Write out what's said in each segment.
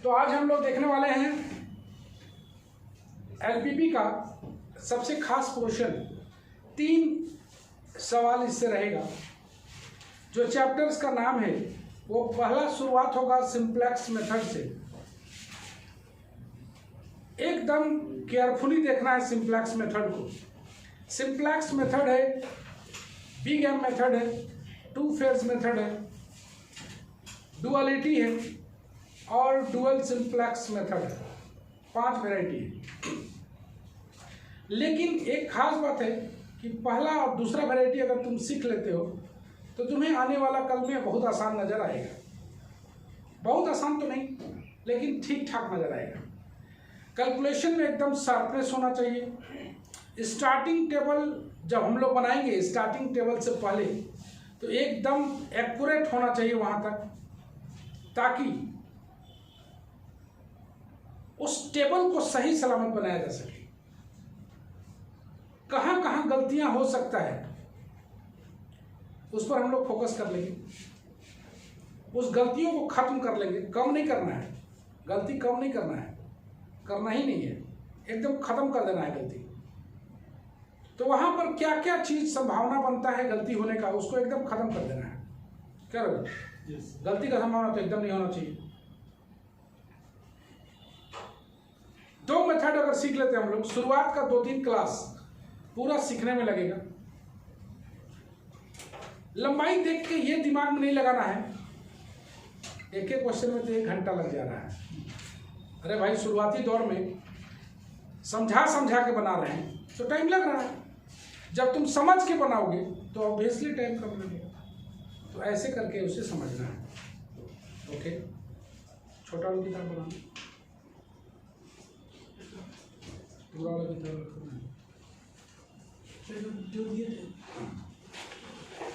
तो आज हम लोग देखने वाले हैं एलपीपी का सबसे खास पोर्शन। 3 सवाल इससे रहेगा। जो चैप्टर्स का नाम है वो पहला शुरुआत होगा सिंप्लेक्स मेथड से। एकदम केयरफुली देखना है सिंप्लेक्स मेथड को। सिंप्लेक्स मेथड है, बिग एम मेथड है, 2 फेज मेथड है, डुअलिटी है और डुअल सिंप्लेक्स मेथड है। 5 वैरायटी है। लेकिन एक खास बात है कि पहला और दूसरा वैरायटी अगर तुम सीख लेते हो तो तुम्हें आने वाला कल में बहुत आसान नजर आएगा। बहुत आसान तो नहीं, लेकिन ठीक ठाक नजर आएगा। कैलकुलेशन में एकदम शार्पनेस होना चाहिए। स्टार्टिंग टेबल जब हम लोग बनाएंगे, स्टार्टिंग टेबल से पहले तो एकदम एक्यूरेट होना चाहिए वहां तक, ताकि उस टेबल को सही सलामत बनाया जा सके। कहां कहां गलतियां हो सकता है उस पर हम लोग फोकस कर लेंगे। उस गलतियों को खत्म कर लेंगे। कम नहीं करना है, गलती कम नहीं करना है, करना ही नहीं है, एकदम खत्म कर देना है गलती। तो वहां पर क्या क्या चीज संभावना बनता है गलती होने का, उसको एकदम खत्म कर देना है। क्या गलती का संभावना तो एकदम नहीं होना चाहिए। 2 मेथड अगर सीख लेते हैं हम लोग, शुरुआत का 2-3 क्लास पूरा सीखने में लगेगा। लंबाई देख के ये दिमाग में नहीं लगाना है एक एक क्वेश्चन में तो 1 घंटा लग जा रहा है। अरे भाई, शुरुआती दौर में समझा के बना रहे हैं तो टाइम लग रहा है। जब तुम समझ के बनाओगे तो ऑब्वियसली टाइम कम लगेगा। तो ऐसे करके उसे समझना है। ओके, छोटा वाला किताब बनाना, पूरा वाला किताब रखना है।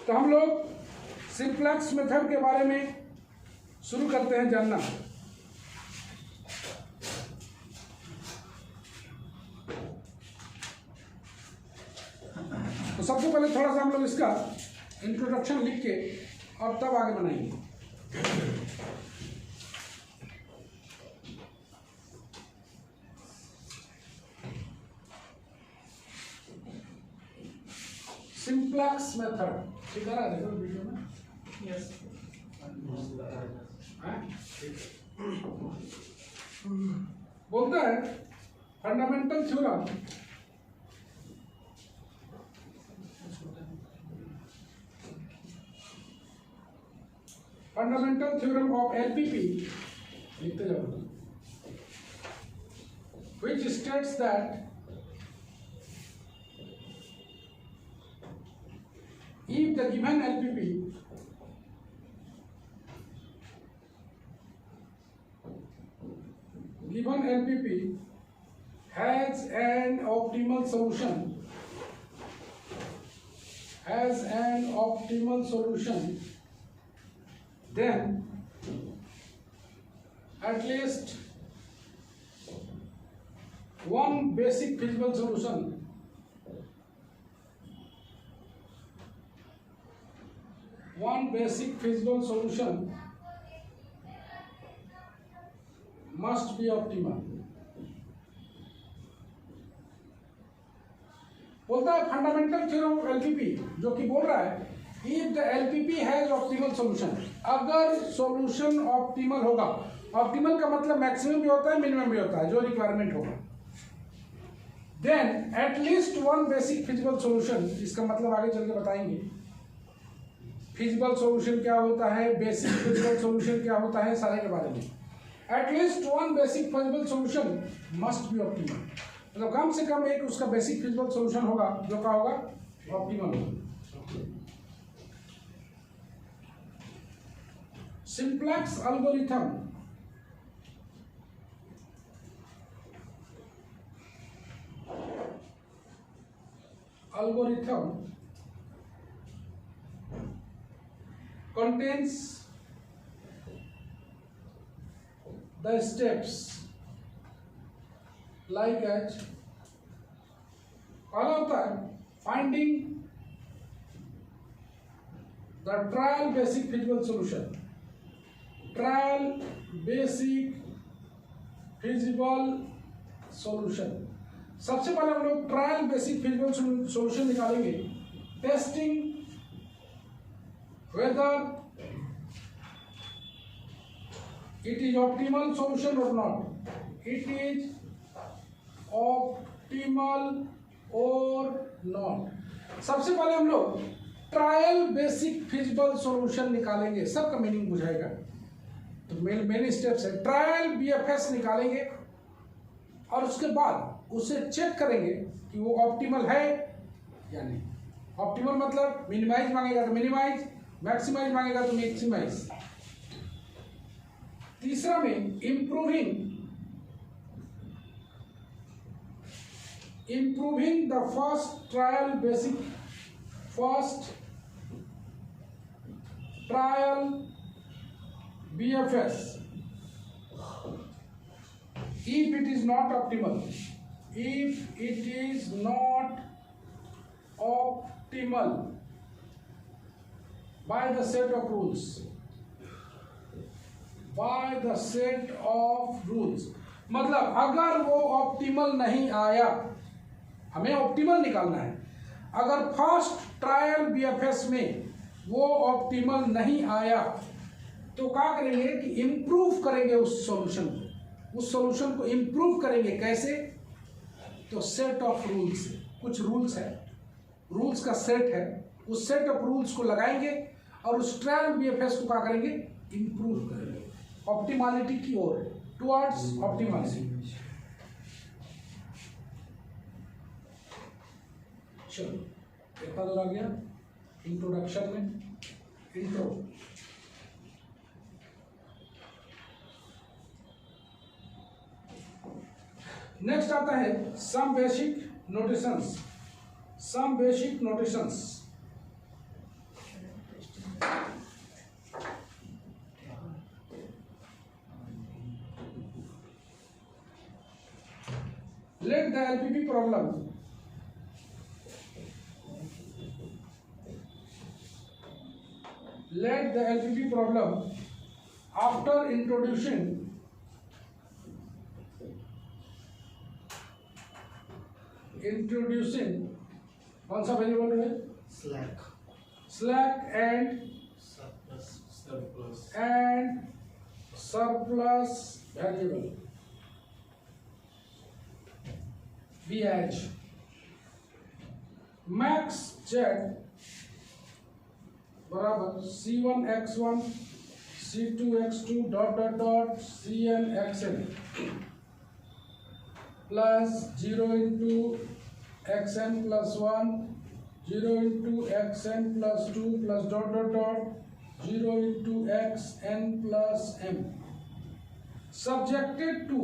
तो हम लोग सिंप्लेक्स मेथड के बारे में शुरू करते हैं जानना। तो सबसे पहले थोड़ा सा हम लोग इसका इंट्रोडक्शन लिख के और तब आगे बनाएंगे। सिंप्लेक्स मेथड ठीक है देखो वीडियो में। यस, बोलता है फंडामेंटल थ्योरम ऑफ एलपीपी, लिखते जाओ, which states that if the given LPP has an optimal solution, then at least one basic feasible solution must be optimal। बोलता है फंडामेंटल थ्योरम ऑफ एलपीपी, जो कि बोल रहा है if the LPP has optimal solution, अगर solution optimal होगा। Optimal का मतलब मैक्सिमम भी होता है, मिनिमम भी होता है, जो रिक्वायरमेंट होगा। Then at least 1 basic feasible solution, इसका मतलब आगे चल के बताएंगे। फिजिबल सॉल्यूशन क्या होता है, बेसिक फिजिबल सॉल्यूशन क्या होता है, सारे के बारे में। Eight least 1 basic feasible solution must be optimal, मतलब कम से कम एक उसका बेसिक फिजिबल सॉल्यूशन होगा जो क्या होगा, ऑप्टिमल होगा। Simplex algorithm contains the steps like as पहला होता है finding the trial basic feasible solution। Trial basic feasible solution. सबसे पहले हम लोग ट्रायल बेसिक फिजिबल सॉल्यूशन निकालेंगे। Testing whether it is optimal solution or not, it is optimal or not। सबसे पहले हम लोग ट्रायल बेसिक फिजिबल सॉल्यूशन निकालेंगे, सबका मीनिंग बुझाएगा। तो मेन स्टेप्स है, ट्रायल बीएफएस निकालेंगे और उसके बाद उसे चेक करेंगे कि वो ऑप्टिमल है या नहीं। ऑप्टिमल मतलब मिनिमाइज मांगेगा तो मिनिमाइज, मैक्सिमाइज मांगेगा तो मैक्सिमाइज। तीसरा में improving the first trial BFS if it is not optimal, by the set of rules, मतलब अगर वो ऑप्टिमल नहीं आया, हमें ऑप्टिमल निकालना है। अगर फर्स्ट ट्रायल बीएफएस में वो ऑप्टिमल नहीं आया तो क्या करेंगे कि इम्प्रूव करेंगे उस सॉल्यूशन को इम्प्रूव करेंगे। कैसे? तो सेट ऑफ रूल्स, कुछ रूल्स है, रूल्स का सेट है, उस सेट ऑफ रूल्स को लगाएंगे और उस ट्रायल बीएफएस को क्या करेंगे? इम्प्रूव करेंगे ऑप्टिमलिटी की ओर, टुवर्ड्स ऑप्टिमलिटी। चलो कितना दूर आ गया इंट्रोडक्शन में। इंट्रो नेक्स्ट आता है some basic notations. Let the LPP problem after introducing कौन सा वेरिएबल है? Slack and surplus variable BH max z बराबर C1x1 C2x2 Cnxn plus 0 into xn plus 1 0 into xn plus 2 plus 0 into xn plus m subjected to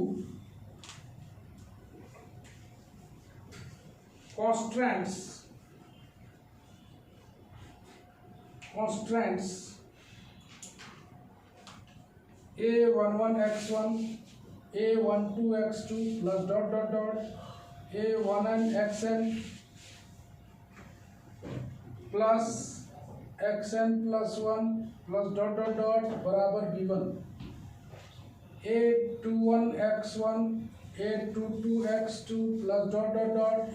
constraints a11x1 a12x2 plus a1nxn plus xn plus 1 plus बराबर b1 a21x1 a22x2 plus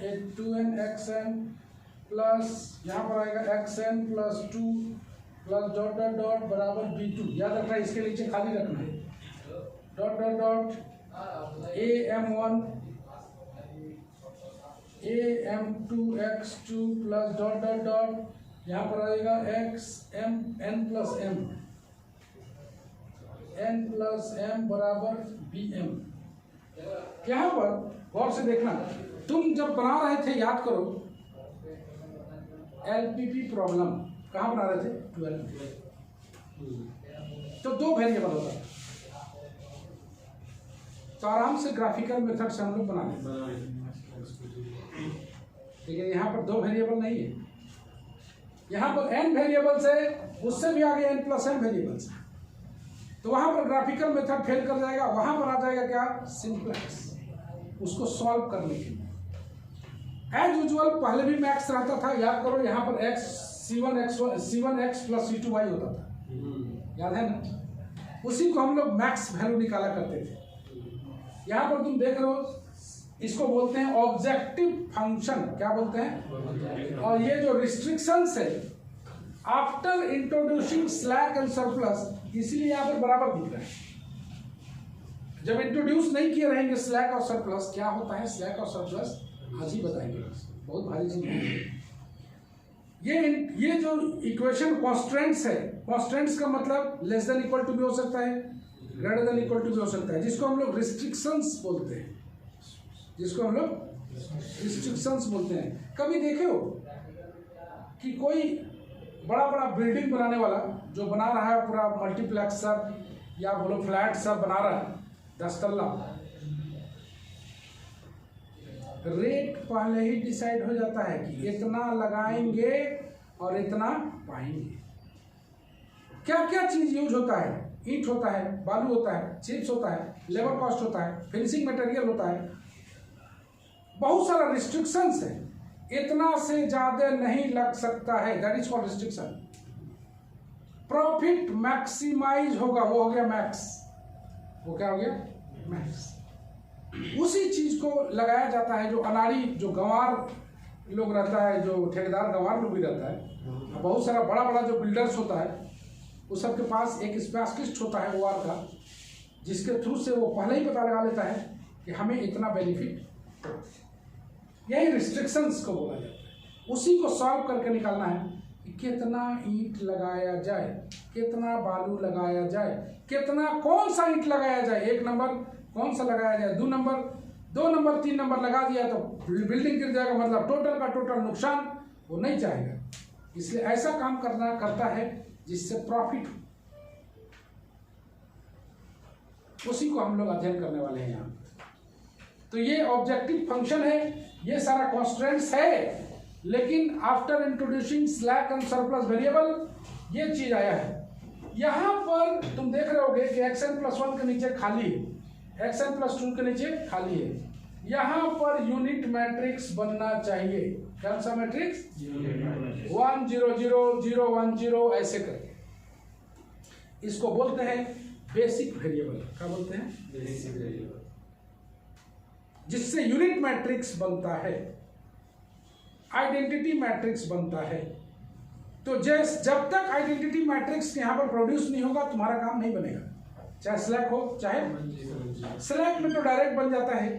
a2nxn plus यहाँ पर आएगा xn plus 2 plus बराबर b2। याद रखना, इसके नीचे खाली रखना है am1 am2x2 plus यहाँ पर आएगा n plus m बराबर bm। यहाँ पर गौर से देखना, तुम जब बना रहे थे, याद करो एलपीपी प्रॉब्लम कहाँ बना रहे थे? 12 तो दो वेरिएबल होता है, तो आराम से ग्राफिकल मेथड से हम लोग बना लेते। लेकिन यहाँ पर दो वेरिएबल नहीं है, यहाँ पर n वेरिएबल्स है, उससे भी आगे n plus m वेरिएबल्स है, तो वहाँ पर ग्राफिकल मेथड फेल कर जाएगा। वहाँ पर आ जाएगा क्या? सिंप्लेक्स, उसको सॉल्व करने के लिए। एज यूजुअल पहले भी मैक्स रहता था, याद करो, यहाँ पर x c1x plus c2y होता था, याद है ना? उसी को हम लोग मैक्स वैल्यू निकाला करते थे। यहाँ पर तुम देख रहे हो, इसको बोलते हैं ऑब्जेक्टिव फंक्शन। क्या बोलते हैं? और ये जो रिस्ट्रिक्शंस है after introducing slack and surplus, इसलिए यहाँ पर बराबर दिख रहा है। जब इंट्रोड्यूस नहीं किए रहेंगे स्लैक और सरप्लस, क्या होता है स्लैक और सरप्लस आज ही बताएंगे, बहुत भारी चीज है। ये जो इक्वेशन कॉन्स्टेंट्स है, कॉन्स्टेंट्स का मतलब लेस देन इक्वल टू भी हो सकता है, ग्रेटर देन इक्वल टू भी हो सकता है, जिसको हम लोग रिस्ट्रिक्शंस बोलते हैं, जिसको हम लोग रिस्ट्रिक्शंस बोलते हैं। कभी देखे हो कि कोई बड़ा बड़ा बिल्डिंग बनाने वाला जो बना रहा है पूरा मल्टीप्लेक्स सब या बोलो फ्लैट सब बना रहा है 10 तल्ला, रेट पहले ही डिसाइड हो जाता है कि इतना लगाएंगे और इतना पाएंगे। क्या क्या चीज यूज होता है? ईंट होता है, बालू होता है, चिप्स होता है, लेबर कॉस्ट होता है, फिनिशिंग मटेरियल होता है, बहुत सारा रिस्ट्रिक्शंस है। इतना से ज्यादा नहीं लग सकता है, that is called restriction. Profit maximize होगा, वो हो गया मैक्स। वो क्या हो गया? मैक्स। उसी चीज को लगाया जाता है जो अनाड़ी, जो गंवार लोग रहता है, जो ठेकेदार गंवार लोग भी रहता है, बहुत सारा बड़ा बड़ा जो बिल्डर्स होता है, उस सबके पास एक स्पेशलिस्ट होता है ओआर का, जिसके थ्रू से वो पहले ही पता लगा लेता है कि हमें इतना बेनिफिट। यही रिस्ट्रिक्शंस को बोला जाता है। उसी को सॉल्व करके निकालना है कि कितना ईंट लगाया जाए, कितना बालू लगाया जाए, कितना कौन सा ईंट लगाया जाए, 1 नंबर कौन सा लगाया जाए, 2 नंबर, 2 नंबर 3 नंबर लगा दिया तो बिल्डिंग गिर जाएगा, मतलब टोटल का टोटल नुकसान वो नहीं चाहेगा। इसलिए ऐसा काम करता है जिससे प्रॉफिट हो। उसी को हम लोग अध्ययन करने वाले हैं यहाँ। तो ये ऑब्जेक्टिव फंक्शन है, ये सारा कॉन्स्टेंट्स है, लेकिन after introducing slack and surplus variable ये चीज आया है। यहाँ पर तुम देख रहे होगे कि xn+1 के नीचे खाली है, xn+2 के नीचे खाली है। यहाँ पर यूनिट मैट्रिक्स बनना चाहिए। कौन सा मैट्रिक्स? 1 0 0 0 1 0 ऐसे करके। इसको बोलते हैं बेसिक वेरिएबल। क्या बोलते हैं? बेसिक वेरिएबल, जिससे यूनिट मैट्रिक्स बनता है, आइडेंटिटी मैट्रिक्स बनता है। तो जब तक आइडेंटिटी मैट्रिक्स यहाँ पर प्रोड्यूस नहीं होगा तुम्हारा काम नहीं बनेगा। चाहे स्लैक हो, चाहे स्लैक में तो डायरेक्ट बन जाता है,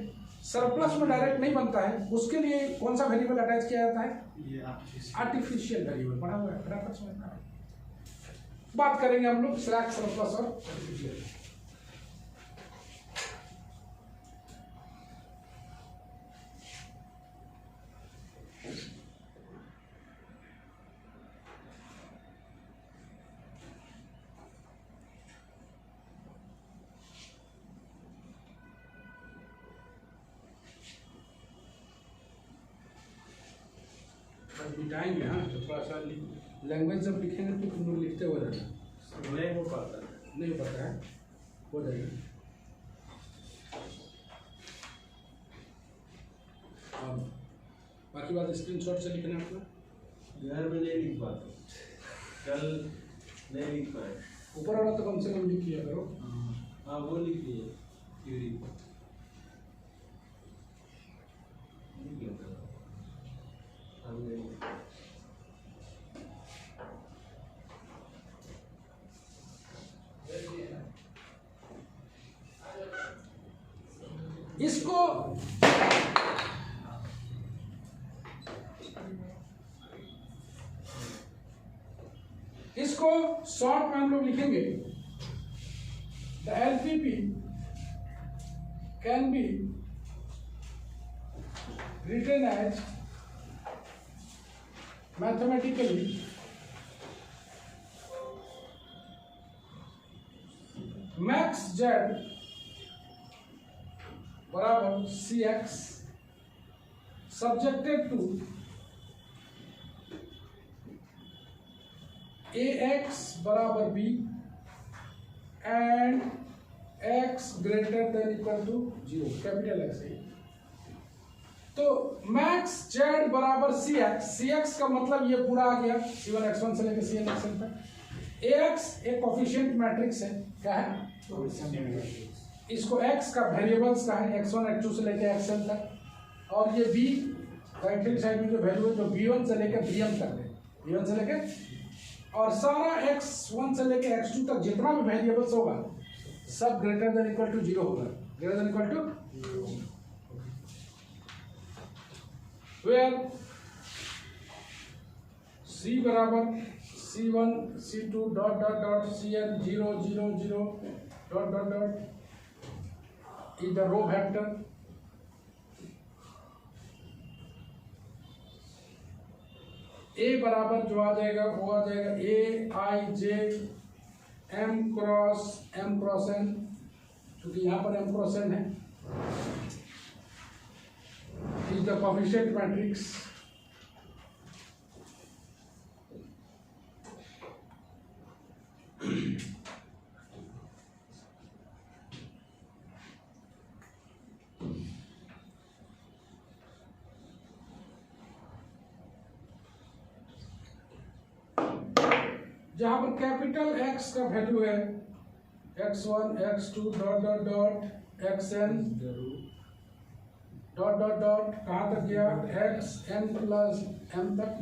सरप्लस में डायरेक्ट नहीं बनता है। उसके लिए कौन सा वेरिएबल अटैच किया जाता है? Artificial variable. पढ़ा हुआ है, बात करेंगे हम लोग स्लैक, सरप्लस और मिटाएंगे। हाँ, तो थोड़ा सा लैंग्वेज जब लिखेंगे तो तुम लोग लिखते हो जाना, नहीं हो पाता है, हो जाएगा। बाकी बात स्क्रीनशॉट से लिखना अपना। घर में नहीं लिख पाता, कल नहीं लिख पाए। ऊपर वाला तो कम से कम लिख लिया करो। हाँ वो लिख लिए, इसको शॉर्ट में हम लोग लिखेंगे। The LPP can be written as mathematically max z बराबर CX subjected to AX बराबर B and X greater than equal to 0, capital X है। तो मैक्स जेड बराबर CX का मतलब ये पूरा आ गया, C1 X1 से लेकर CN Xn तक। AX एक कोफिशिएंट मैट्रिक्स है। क्या है? इसको x का वेरिएबल्स का है, x1 x2 से लेकर xn तक, और ये b राइट हैंड साइड में जो वैल्यू है जो b1 से लेकर bm तक है, b1 से लेकर, और सारा x1 से लेकर x2 तक जितना भी वेरिएबल्स होगा सब ग्रेटर देन इक्वल टू 0 होगा, greater than equal to where c बराबर c1 c2 dot dot dot cn 0 0 0 dot dot dot is the row vector, a बराबर जो आ जाएगा वो आ जाएगा a i j m cross n, क्योंकि यहाँ पर m क्रॉस n है, इज द कोएफिशिएंट मैट्रिक्स। जहां पर कैपिटल X का वैल्यू है x1 x2 dot dot dot xn dot dot dot कहाँ तक गया xn प्लस m तक,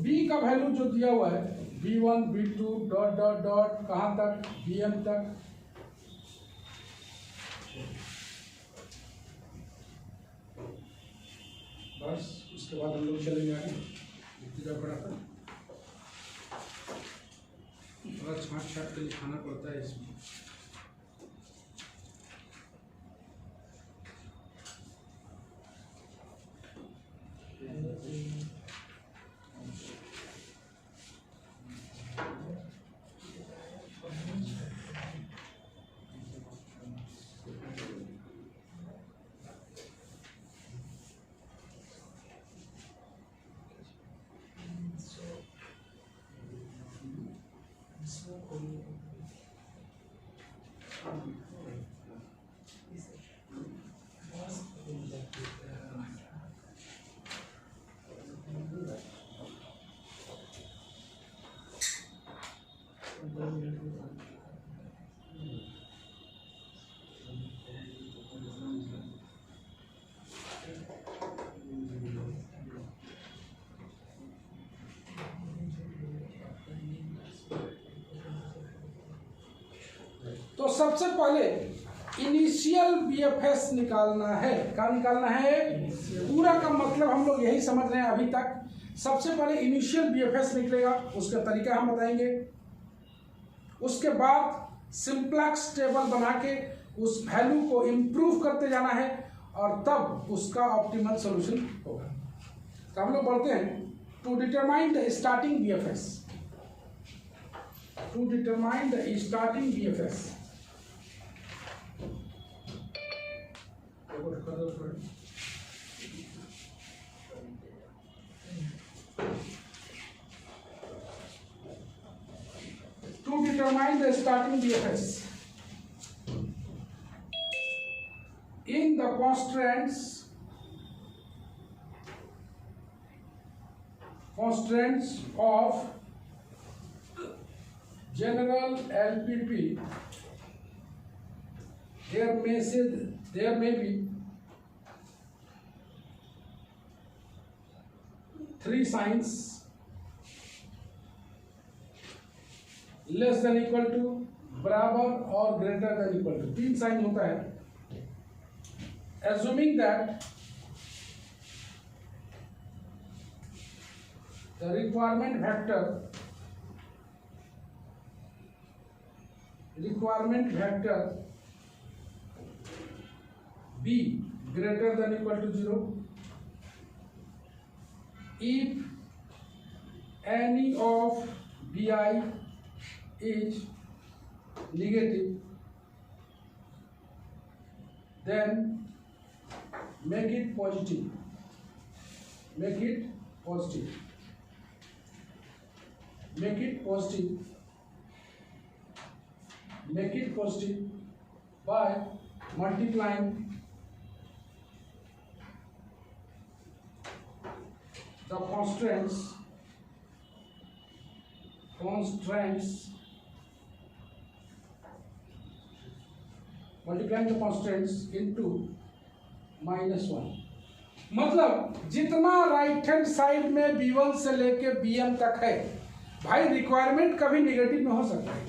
b का वैल्यू जो दिया हुआ है b1 b2 dot dot dot कहाँ तक bm तक, बस उसके बाद हम लोग चले जाएंगे पड़ा थोड़ा छाँट छाँट के लिखाना पड़ता है इसमें। तो सबसे पहले इनिशियल बीएफएस निकालना है। क्या निकालना है? पूरा का मतलब हम लोग यही समझ रहे हैं अभी तक। सबसे पहले इनिशियल बीएफएस निकलेगा, उसका तरीका हम बताएंगे। उसके बाद सिंप्लेक्स टेबल बना के उस वैल्यू को इम्प्रूव करते जाना है और तब उसका ऑप्टिमल सॉल्यूशन होगा। तो हम लोग बढ़ते हैं to determine the starting BFS. To determine the starting BFS, to determine the starting BFS in the constraints of general LPP, there may be three signs less than equal to, बराबर और greater than equal to. तीन sign होता है। Assuming that the requirement vector B greater than equal to 0 if any of bi is negative, then make it positive. Make it positive. Make it positive. Make it positive by multiplying the constraints multiplying the constants into -1। मतलब जितना right hand side में B1 से लेके Bm तक है, भाई requirement कभी negative में हो सकता है,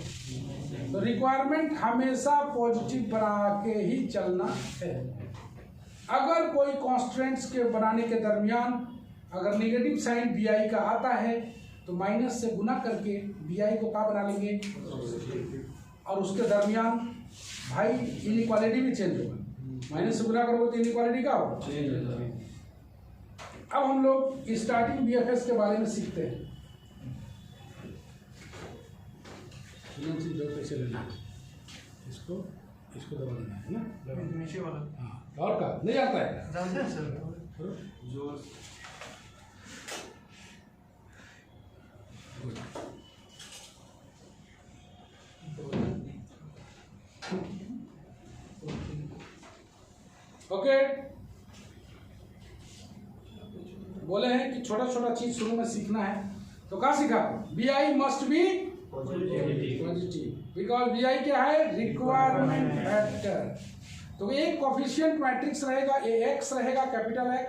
तो रिक्वायरमेंट हमेशा पॉजिटिव बना के ही चलना है। अगर कोई कॉन्स्टेंट्स के बनाने के दरमियान अगर नेगेटिव साइन Bi का आता है तो माइनस से गुना करके Bi को क्या बना लेंगे, और उसके दरमियान भाई इनइक्वालिटी भी चेंज होगा। माइनस से गुना करोगे तो इनइक्वालिटी क्या होगा। अब हम लोग स्टार्टिंग BFS के बारे में सीखते हैं। कैसे लेना है, इसको दबा देना है ना, नीचे वाला। हाँ, और का नहीं आता है, जानते हैं सर जोर। ओके, बोले हैं कि छोटा छोटा चीज शुरू में सीखना है, तो क्या सीखा, Bi must be positive, because Bi क्या है, रिक्वायरमेंट फैक्टर। तो एक कोफिशिएंट मैट्रिक्स रहेगा, Ax रहेगा कैपिटल X,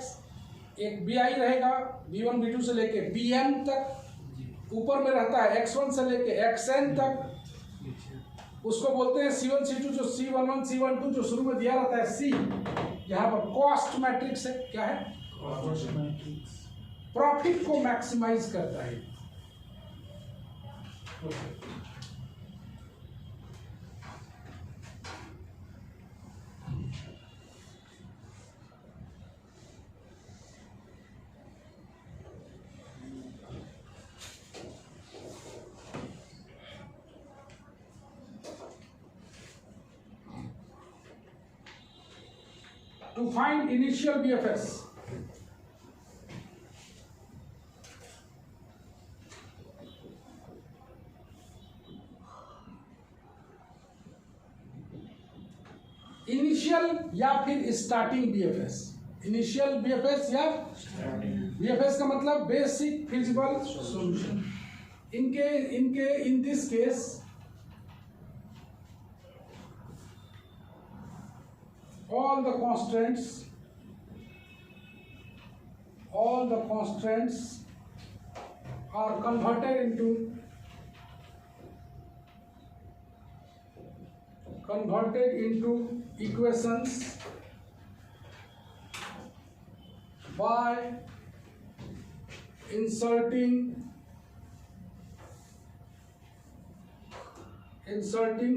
एक Bi रहेगा B1 B2 से लेके Bm तक, ऊपर में रहता है X1 से लेके Xn तक, उसको बोलते हैं C1 C2, जो C11 C12 जो शुरू में दिया रहता है C, यहाँ पर कॉस्ट मैट्रिक्स है। क्या है, प्रॉफिट को मैक्सिमाइज करता है। To find initial BFS, initial या फिर स्टार्टिंग BFS, इनिशियल BFS या BFS का मतलब basic feasible solution. In this case all the constants are converted into equations by inserting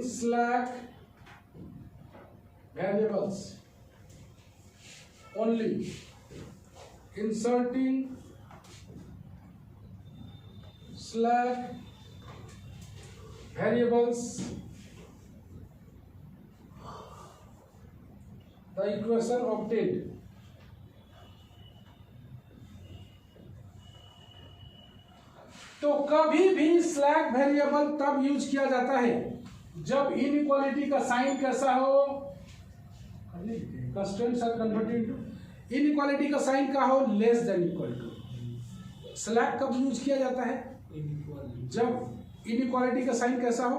slack variables only, inserting slack variables, the equation obtained। तो कभी भी slack variable तब use किया जाता है जब इनइक्वालिटी का साइन कैसा हो, constants are converted into, inequality का साइन का हो less than equal to. Slack कब यूज किया जाता है, जब इनइक्वालिटी का साइन कैसा हो,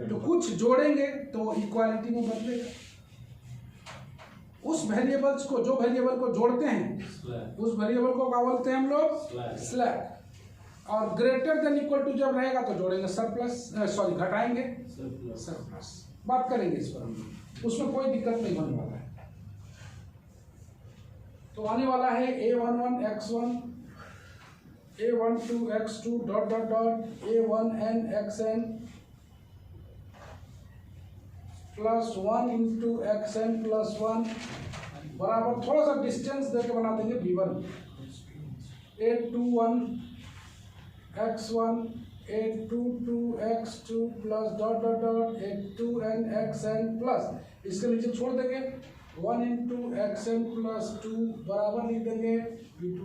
तो कुछ जोड़ेंगे तो इक्वालिटी में बदलेगा। उस वेरिएबल्स को, जो वेरिएबल को जोड़ते हैं उस वेरिएबल को क्या बोलते हैं हम लोग, स्लैक। और ग्रेटर देन इक्वल टू जब रहेगा तो जोड़ेंगे सरप्लस, सॉरी घटाएंगे सरप्लस। बात करेंगे इस पर हम लोग, उसमें कोई दिक्कत नहीं होने वाला है। तो आने वाला है A11 x1 A12 x2 dot dot dot A1n xn plus 1 into xn plus 1 बराबर, थोड़ा सा डिस्टेंस देके बना देंगे B1, A21 x1 A22 x2 plus dot dot dot A2n xn plus, इसके नीचे छोड़ देंगे 1 इंटू xn प्लस 2 बराबर लिख देंगे B2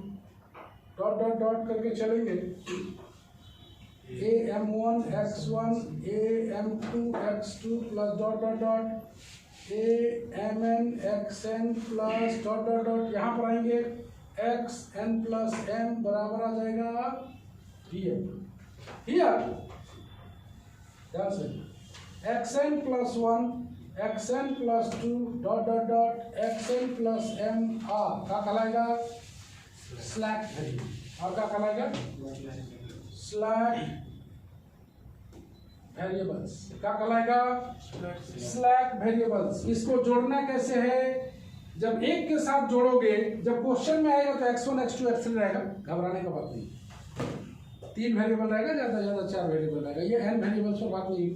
डॉट डॉट डॉट करके चलेंगे AM1 x1 AM2 x2 plus dot dot dot AMN xn plus dot dot dot, यहाँ पर आएंगे xn प्लस m बराबर आ जाएगा PM। Here, that's it. xn plus 1 xn plus 2 dot dot dot xn plus m r क्या कहलाएगा? Slack variable. और क्या कहलाएगा? Slack variables. क्या कहलाएगा? Slack variables. इसको जोड़ना कैसे है? जब एक के साथ जोड़ोगे, जब क्वेश्चन में आएगा तो x1 x2 x3 रहेगा, घबराने का बात नहीं। 3 वेरिएबल रहेगा, ज्यादा से ज्यादा 4 वेरिएबल रहेगा, ये n वेरिएबल्स पर बात नहीं,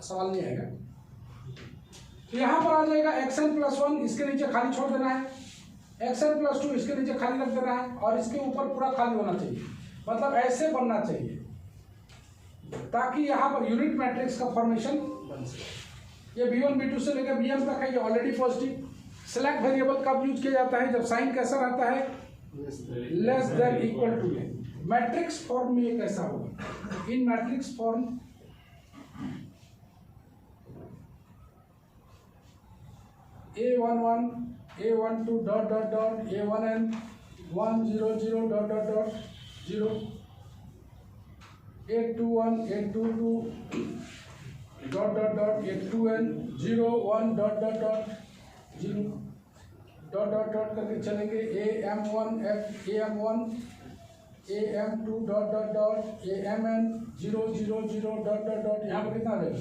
सवाल नहीं आएगा। तो यहाँ पर आ जाएगा xn प्लस 1, इसके नीचे खाली छोड़ देना है, xn प्लस 2 इसके नीचे खाली रख देना है, और इसके ऊपर पूरा खाली होना चाहिए। मतलब ऐसे बनना चाहिए ताकि यहाँ पर यूनिट मैट्रिक्स का फॉर्मेशन बन सके। ये b1 b2 से लेकर bm तक है, ये ऑलरेडी पॉजिटिव। सेलेक्ट वेरिएबल कब यूज किया जाता है? जब साइन कैसा रहता है? लेस देन इक्वल टू है। मैट्रिक्स फॉर्म में ये कैसा होगा? In matrix form a11 a12 dot dot dot a1n 1 0 0 dot dot dot 0 a21 a22 dot dot dot a2n 0 1 dot dot dot 0 dot dot dot करके चलेंगे am1 am1 am2 dot dot dot amn 0 0 0 dot dot dot. यहाँ पर कितना आ जाएगा?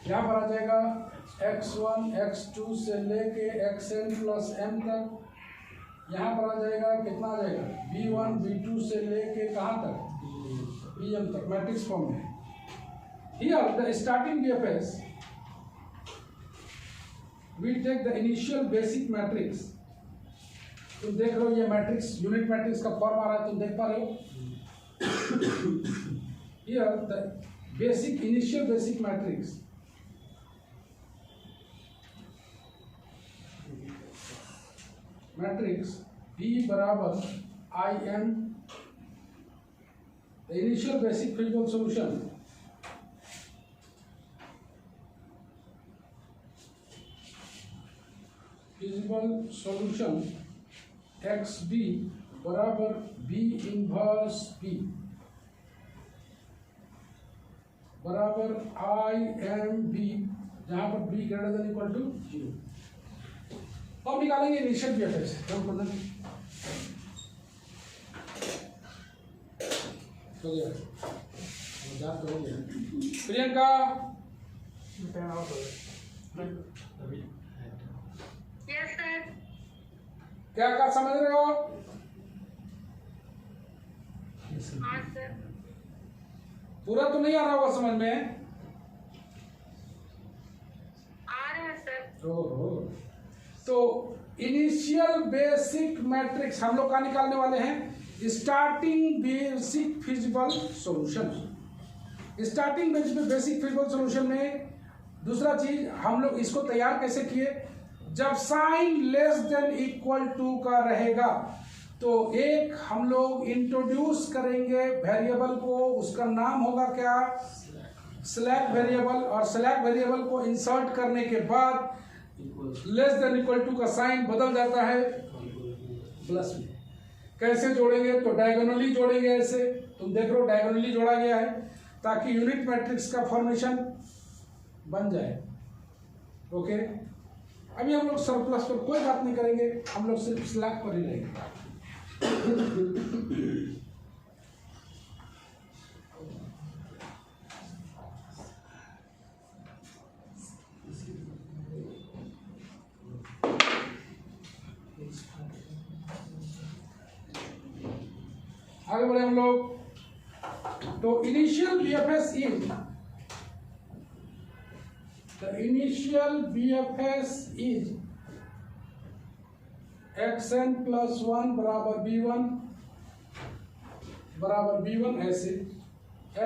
यहाँ पर आ जाएगा x1 x2 से लेके xn प्लस m तक। यहाँ पर आ जाएगा कितना आ जाएगा? b1 b2 से लेके कहाँ तक? bm तक। मैट्रिक्स फॉर्म में here the starting BFS we take the initial basic matrix। तुम देख रहे हो ये मैट्रिक्स, यूनिट मैट्रिक्स का फॉर्म आ रहा है, तुम देख पा रहे हो? here the basic initial basic matrix matrix B बराबर IM, the initial basic feasible solution XB बराबर B इनवर्स B बराबर IMB, जहां पर B greater than equal to 0। अब निकालेंगे इनिशियल BFS। हो गया, मजाक तो हो गया। Priyanka yes sir. क्या क्या समझ रहे हो? हाँ सर। पूरा तो नहीं आ रहा होगा समझ में? आ रहा है सर। ओहो, तो इनिशियल बेसिक मैट्रिक्स हम लोग का निकालने वाले हैं। Starting basic feasible solution. Starting basic feasible solution में दूसरा चीज हम लोग इसको तैयार कैसे किए? जब sign less than equal to का रहेगा तो एक हम लोग इंट्रोड्यूस करेंगे वेरिएबल को, उसका नाम होगा क्या? Slack variable. और स्लैक वेरिएबल को इंसर्ट करने के बाद लेस देन इक्वल टू का साइन बदल जाता है प्लस में। कैसे जोड़ेंगे? तो डायगोनली जोड़ेंगे। ऐसे तुम देख रहे हो डायगोनली जोड़ा गया है ताकि यूनिट मैट्रिक्स का फॉर्मेशन बन जाए। ओके, अभी हम लोग सरप्लस पर कोई बात नहीं करेंगे, हम लोग सिर्फ स्लैक पर ही रहेंगे। आगे बढ़े हम लोग। तो initial BFS is the initial BFS is xn plus 1 बराबर b1 ऐसे,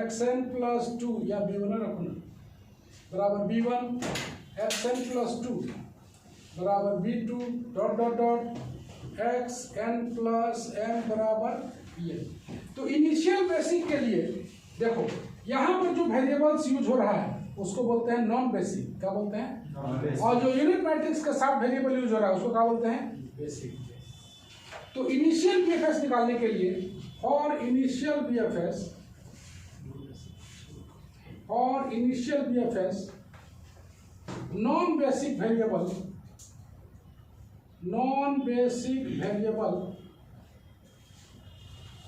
xn plus 2 या b1 रखना बराबर b1, xn plus 2 बराबर b2 dot dot dot xn plus m बराबर bn। तो इनिशियल बेसिक के लिए देखो यहाँ पर जो वेरिएबल्स यूज हो रहा है उसको बोलते हैं नॉन बेसिक। क्या बोलते हैं? और जो यूनिट मैट्रिक्स के साथ वेरिएबल यूज हो रहा है उसको क्या बोलते हैं? बेसिक। तो इनिशियल BFS निकालने के लिए और initial BFS non-basic variable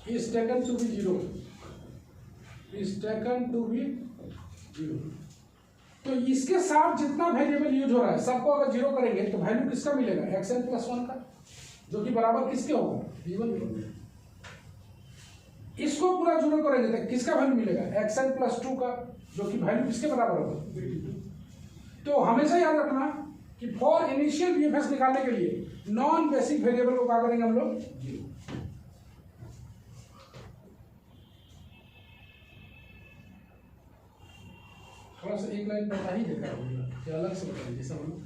is taken to be 0, तो इसके साथ जितना वेरिएबल यूज हो रहा है सबको अगर 0 करेंगे तो वैल्यू किसका मिलेगा, xn + 1 का, जो कि बराबर किसके होगा, v1 के। इसको पूरा 0 करेंगे तो किसका वैल्यू मिलेगा, xn + 2 का, जो कि वैल्यू किसके बराबर होगा। तो हमेशा याद रखना कि फॉर इनिशियल वीएफएस निकालने के लिए नॉन बेसिक वेरिएबल को क्या करेंगे हम लोग, 0। थोड़ा सा एक लाइन पता ही देखा होगा कि अलग से बताइए, जैसा हम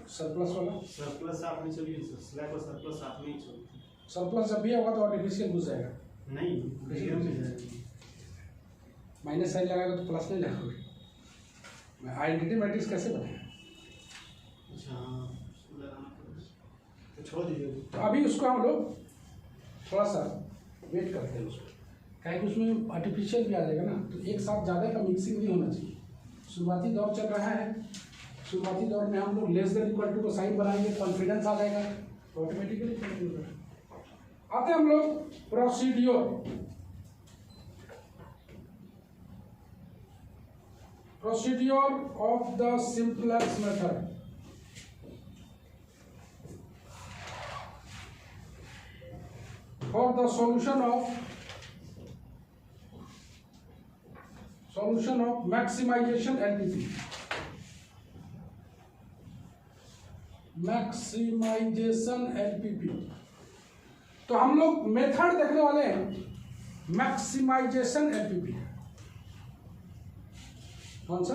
सरप्लस वाला, सरप्लस आप नहीं चलिए सर, स्लैब और सरप्लस आप नहीं चलिए। सरप्लस जब भी होगा तो आर्टिफिशियल घुस जाएगा, नहीं नियम में जाएगा। माइनस साइन लगाएगा तो प्लस नहीं लगाओगे, मैं आइडेंटिटी मैट्रिक्स कैसे बनाएगा। अच्छा हाँ, उसको लगाना पड़ेगा। तो छोड़ दीजिए। तो अभी उसको हम लोग थोड़ा सा वेट करते हैं उसको, क्या है कि उसमें आर्टिफिशियल भी आ जाएगा ना, तो एक साथ ज़्यादा का मिक्सिंग नहीं होना चाहिए। शुरुआती दौर चल रहा है, शुरुआती दौर में हम लोग लेस देन इक्वल टू को साइन बनाएंगे, कॉन्फिडेंस आ जाएगा तो ऑटोमेटिकली कंटिन्यू करेंगे। आते हम लोग procedure of the simplex method. For the solution of maximization LPP, तो हम लोग मेथड देखने वाले हैं मैक्सिमाइजेशन LPP। कौन सा,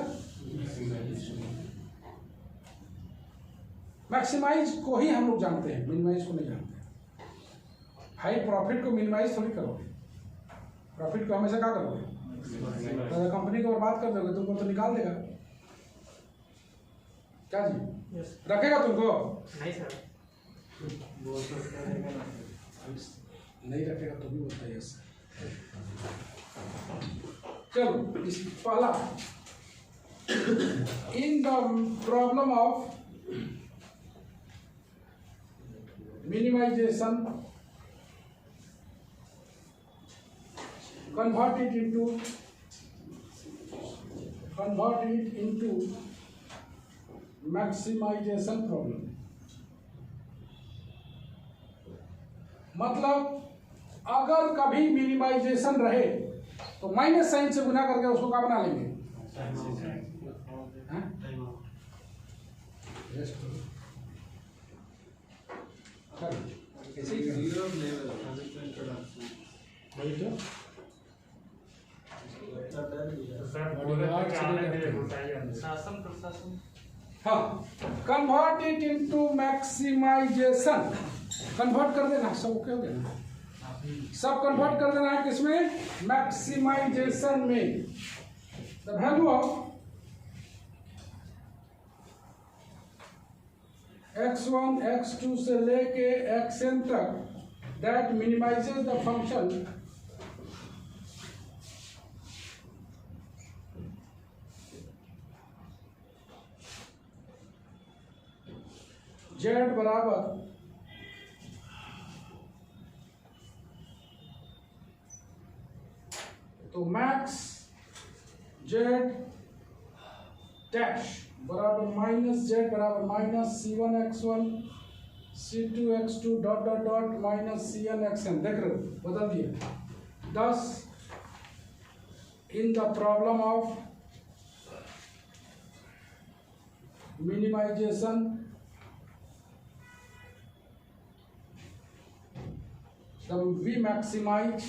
मैक्सिमाइज को ही हम लोग जानते हैं, मिनिमाइज को नहीं जानते। हाई प्रॉफिट को मिनिमाइज थोड़ी करोगे, प्रॉफिट को हमेशा क्या करोगे, तो कंपनी को बर्बाद कर दोगे, तुमको तो निकाल देगा। क्या जी, रखेगा तुमको, नहीं सर, नहीं रखेगा तो भी बोलता है यस। चलो इस पहला, in the problem of minimization convert it into maximization problem। मतलब अगर कभी मिनिमाइजेशन रहे तो माइनस साइन से गुना करके उसको क्या बना लेंगे, ऐसे ही हाँ, convert it into maximization, convert कर देना, सब ओके हो गया ना, सब कन्वर्ट कर देना है किसमें, मैक्सिमाइजेशन में। The value of x1 x2 से लेके xn तक that minimizes the function z बराबर तो मैक्स z डैश बराबर माइनस z बराबर minus c1 x1 c2 x2 dot dot dot minus cn xn, देख रहे हो बदल दिए। 10 in the problem of minimization we maximize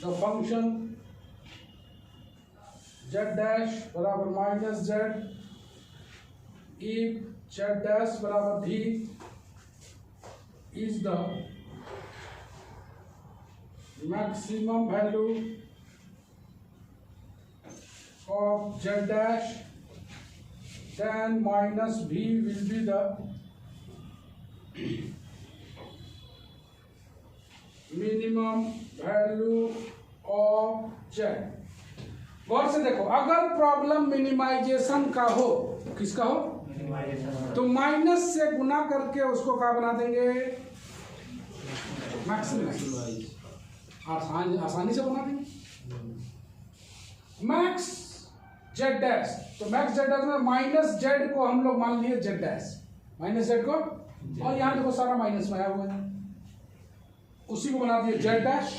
the function z dash बराबर minus z if z dash बराबर v is the maximum value of z dash, then minus v will be the minimum value of z। गौर से देखो, अगर problem minimization का हो, किसका हो, तो माइनस से गुना करके उसको क्या बना देंगे, मैक्सिमाइज, आसानी से बना देंगे। मैक्स जेड डैश, तो मैक्स जेड डैश में माइनस जेड को हम लोग मान लिए जेड डैश, माइनस जेड को, और यहां देखो सारा माइनस में आया हुआ है, उसी को बना दिए Z dash.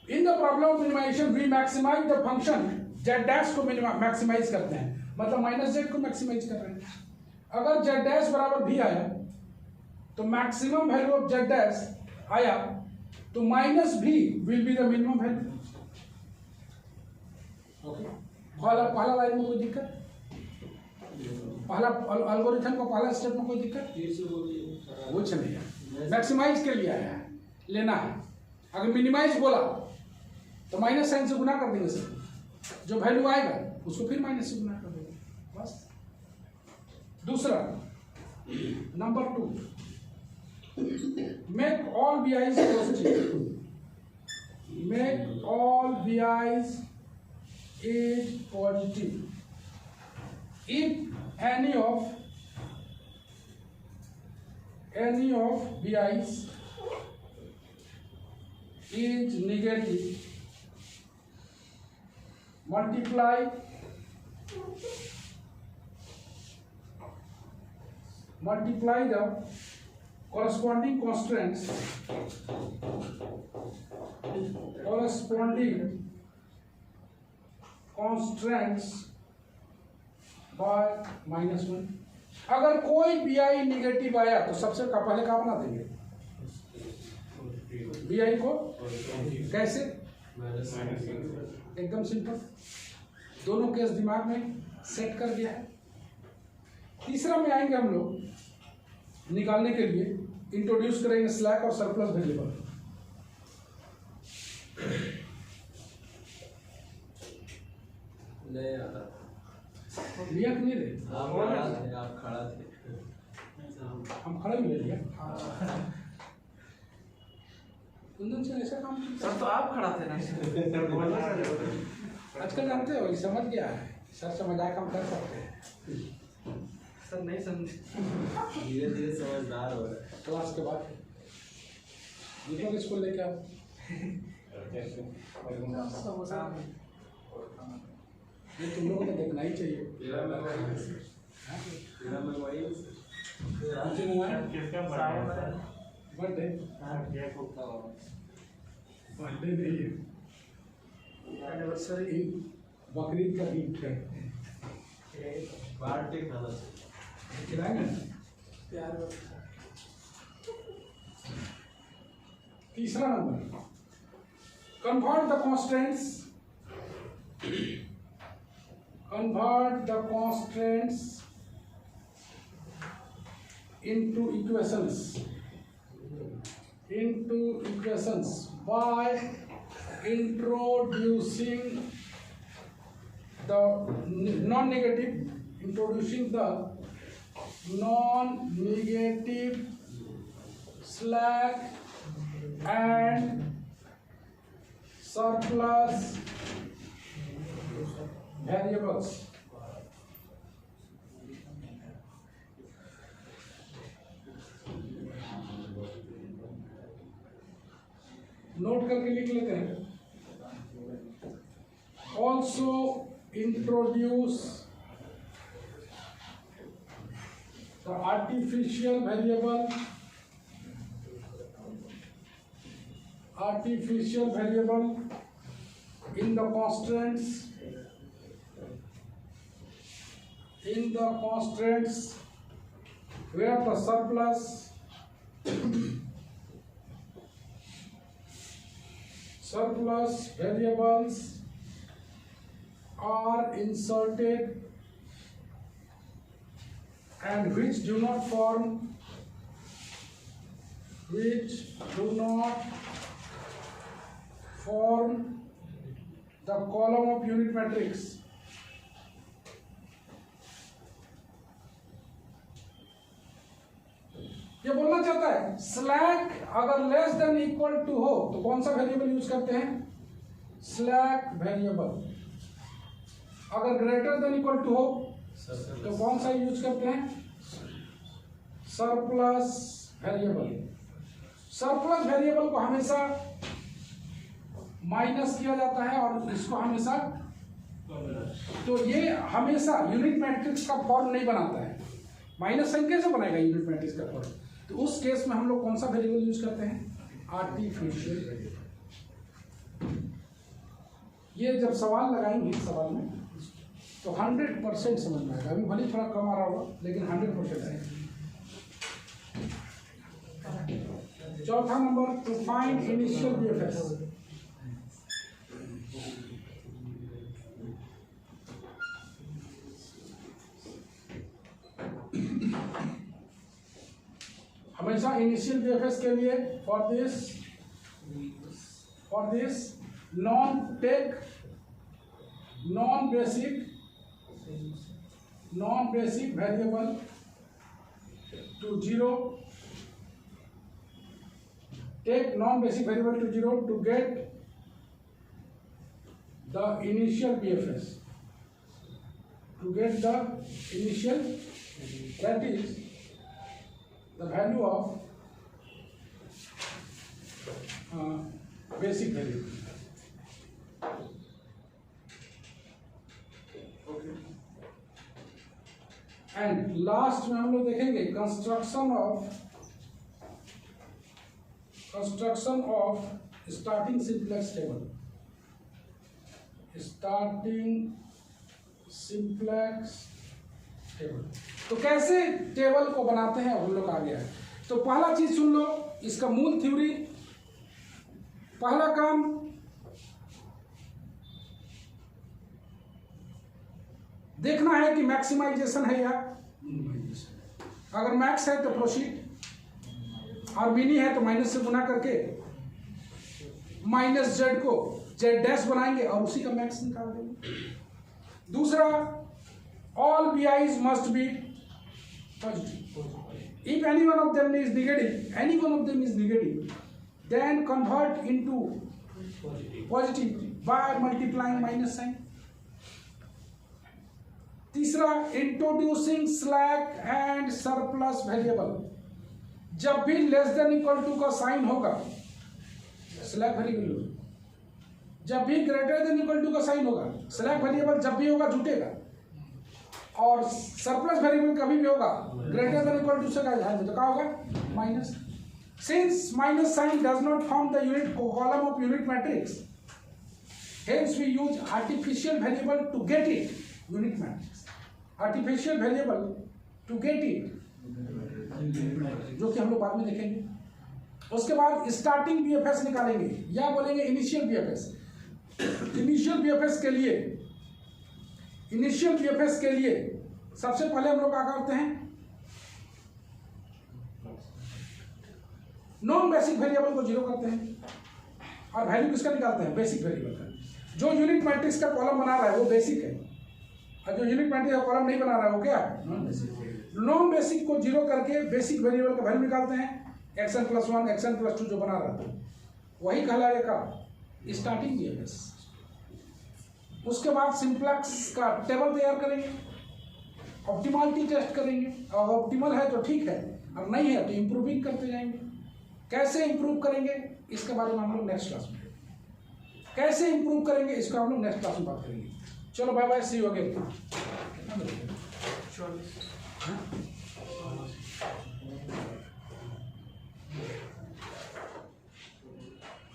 In the problem of minimization we maximize the function Z dash को मैक्सिमाइज करते हैं, मतलब माइनस जेड को मैक्सिमाइज कर रहे हैं। अगर जेड डैश बराबर भी आया तो maximum value of Z dash आया तो माइनस भी will be the minimum value. Okay, पहला लाइन में कोई दिक्कत, पहला एल्गोरिथम को पहला स्टेप में कोई दिक्कत कुछ नहीं है। मैक्सिमाइज के लिए आया है, लेना है। अगर मिनिमाइज बोला तो माइनस साइन से गुना कर देंगे सर, जो वैल्यू आएगा उसको फिर माइनस से गुना कर देंगे, बस। दूसरा number 2, make all VI's positive, make all VI's is positive if any of VI's is negative, multiply the corresponding constants by -1। अगर कोई BI निगेटिव आया तो सबसे पहले क्या बना देंगे, BI को कैसे, एकदम सिंपल, दोनों केस दिमाग में सेट कर दिया है। तीसरा में आएंगे हम लोग निकालने के लिए, इंट्रोड्यूस करेंगे स्लैक और सरप्लस वेरिएबल। नहीं आता, लिया कि नहीं रे, आप खड़ा थे, हम खड़े भी ले लिया। कुंदन से ऐसा काम सर तो आप खड़ा थे ना। आजकल जानते हो, समझ गया है सर, से मजाक हम कर सकते हैं सर, नहीं समझे, धीरे धीरे समझदार हो रहा है। क्लास के बाद दीपक स्कूल लेके आओ, ये तुम लोगों को देखना ही चाहिए। बर्थडे नहीं है, एनिवर्सरी, बकरीद का गिफ्ट है, पार्टी खाना चाहिए, खिलाएंगे ना प्यार। तीसरा number, convert the constraints into equations by introducing the non-negative slack and surplus variables। Note करके लिख लेते हैं। Also introduce the artificial variable in the constraints where the surplus variables are inserted and which do not form the column of unit matrix। ये बोलना चाहता है slack अगर less than equal to हो तो कौन सा वेरिएबल यूज करते हैं, स्लैक वेरिएबल अगर ग्रेटर देन इक्वल टू हो तो कौन सा यूज करते हैं? Surplus variable. सरप्लस वेरिएबल को हमेशा माइनस किया जाता है और इसको हमेशा, तो ये हमेशा यूनिट मैट्रिक्स का फॉर्म नहीं बनाता है। माइनस साइन कैसे बनाएगा यूनिट मैट्रिक्स का फॉर्म? तो उस केस में हम लोग कौन सा वेरिएबल यूज करते हैं? Artificial variable. ये जब सवाल लगाएंगे इस सवाल में तो 100% समझ में आएगा। अभी भले थोड़ा कम आ रहा होगा लेकिन 100% आएगा। चौथा number, to find initial BFS. हमेशा इनिशियल बीएफएस के लिए for this non basic variable to zero, take non-basic variable to 0 to get the initial BFS. To get the initial, that is the value of basic variable. Okay. And last में हम लोग देखेंगे construction of starting simplex table. तो कैसे table को बनाते हैं हम लोग आ गया है। तो पहला चीज सुन लो, इसका मूल थ्योरी। पहला काम, देखना है कि मैक्सिमाइजेशन है या मिनिमाइजेशन। अगर मैक्स है तो प्रोसीड, और मिनी है तो माइनस से गुना करके माइनस जेड को जेड डैश बनाएंगे और उसी का मैक्स निकाल देंगे। दूसरा, all BIs must be positive. If any one of them is negative, then convert into positive by multiplying minus sign. तीसरा, introducing slack and surplus variable. जब भी लेस देन इक्वल टू का साइन होगा slack variable, जब भी greater than equal to का sign होगा slack variable, जब भी होगा जुटेगा। और सरप्लस वेरिएबल कभी भी होगा ग्रेटर देन इक्वल टू से का तो क्या होगा? Minus. Since minus sign does not form the unit column of unit matrix, hence we use artificial variable to get it unit matrix. Artificial variable to get it, जो कि हम लोग बाद में देखेंगे। उसके बाद स्टार्टिंग बीएफएस निकालेंगे या बोलेंगे इनिशियल बीएफएस। इनिशियल बीएफएस के लिए सबसे पहले हम लोग क्या करते हैं? नॉन बेसिक वेरिएबल को जीरो करते हैं और वैल्यू किसका निकालते हैं? बेसिक वेरिएबल का। जो यूनिट मैट्रिक्स का कॉलम बना रहा है वो बेसिक है, और जो यूनिट मैट्रिक्स का कॉलम नहीं बना रहा है वो क्या है? Non basic. नॉन बेसिक को जीरो करके बेसिक वेरिएबल का वैल्यू निकालते हैं। xn+1 xn+2 जो बना रहा था वही कहलाएगा स्टार्टिंग बीएफएस। उसके बाद सिंप्लेक्स का टेबल तैयार करेंगे, ऑप्टिमलिटी टेस्ट करेंगे, और ऑप्टिमल है तो ठीक है, और नहीं है तो इम्प्रूविंग करते जाएंगे। कैसे इम्प्रूव करेंगे इसके बारे में हम लोग नेक्स्ट क्लास में, कैसे इम्प्रूव करेंगे इसको हम लोग नेक्स्ट क्लास में बात करेंगे। चलो bye bye, see you again.